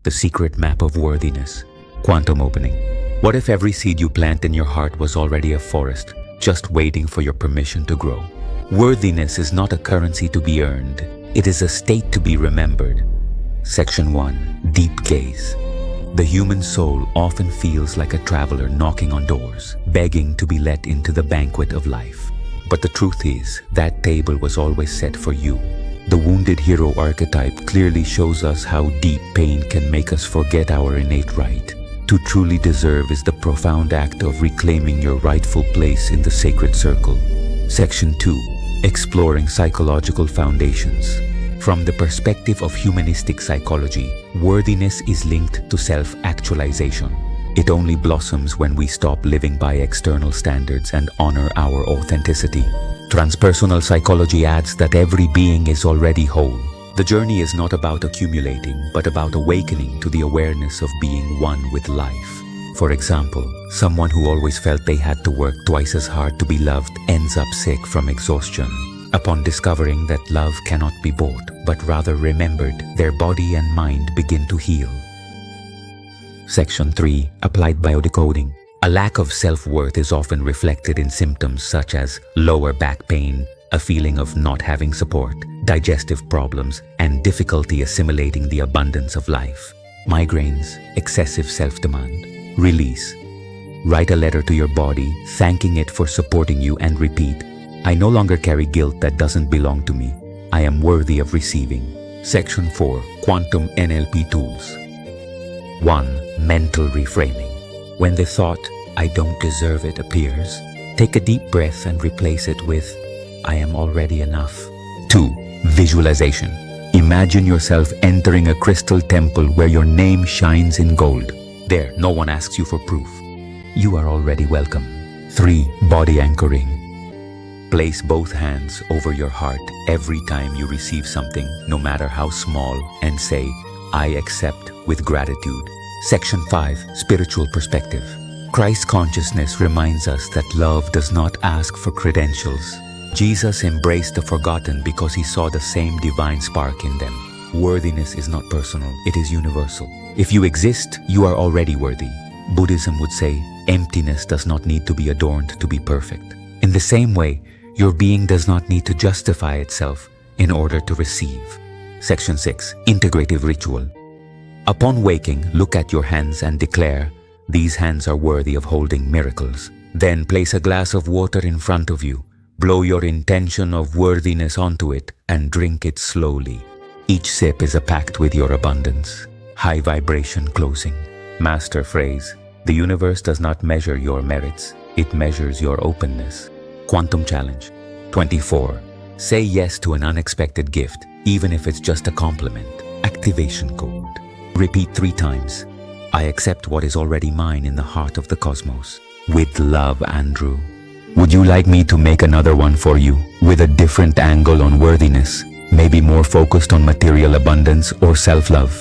The secret map of worthiness. Quantum opening. What if every seed you plant in your heart was already a forest, just waiting for your permission to grow? Worthiness is not a currency to be earned. It is a state to be remembered. Section 1. Deep Gaze. The human soul often feels like a traveler knocking on doors, begging to be let into the banquet of life. But the truth is, that table was always set for you. The wounded hero archetype clearly shows us how deep pain can make us forget our innate right. To truly deserve is the profound act of reclaiming your rightful place in the sacred circle. Section 2. Exploring psychological foundations. From the perspective of humanistic psychology, worthiness is linked to self-actualization. It only blossoms when we stop living by external standards and honor our authenticity. Transpersonal psychology adds that every being is already whole. The journey is not about accumulating, but about awakening to the awareness of being one with life. For example, someone who always felt they had to work twice as hard to be loved ends up sick from exhaustion. Upon discovering that love cannot be bought, but rather remembered, their body and mind begin to heal. Section 3. Applied biodecoding. A lack of self-worth is often reflected in symptoms such as lower back pain, a feeling of not having support, digestive problems, and difficulty assimilating the abundance of life. Migraines, excessive self-demand. Release. Write a letter to your body, thanking it for supporting you, and repeat, I no longer carry guilt that doesn't belong to me. I am worthy of receiving. Section 4. Quantum NLP Tools. 1. Mental reframing. When the thought, I don't deserve it, appears, take a deep breath and replace it with, I am already enough. 2. Visualization. Imagine yourself entering a crystal temple where your name shines in gold. There, no one asks you for proof. You are already welcome. 3. Body anchoring. Place both hands over your heart every time you receive something, no matter how small, and say, I accept with gratitude. Section 5. Spiritual perspective. Christ consciousness reminds us that love does not ask for credentials. Jesus embraced the forgotten because he saw the same divine spark in them. Worthiness is not personal, it is universal. If you exist, you are already worthy. Buddhism would say, emptiness does not need to be adorned to be perfect. In the same way, your being does not need to justify itself in order to receive. Section 6. Integrative ritual. Upon waking, look at your hands and declare, these hands are worthy of holding miracles. Then place a glass of water in front of you. Blow your intention of worthiness onto it and drink it slowly. Each sip is a pact with your abundance. High vibration closing. Master phrase, the universe does not measure your merits, it measures your openness. Quantum challenge. 24. Say yes to an unexpected gift, even if it's just a compliment. Activation code. Repeat 3 times. I accept what is already mine in the heart of the cosmos. With love, Andrew. Would you like me to make another one for you, with a different angle on worthiness, maybe more focused on material abundance or self-love?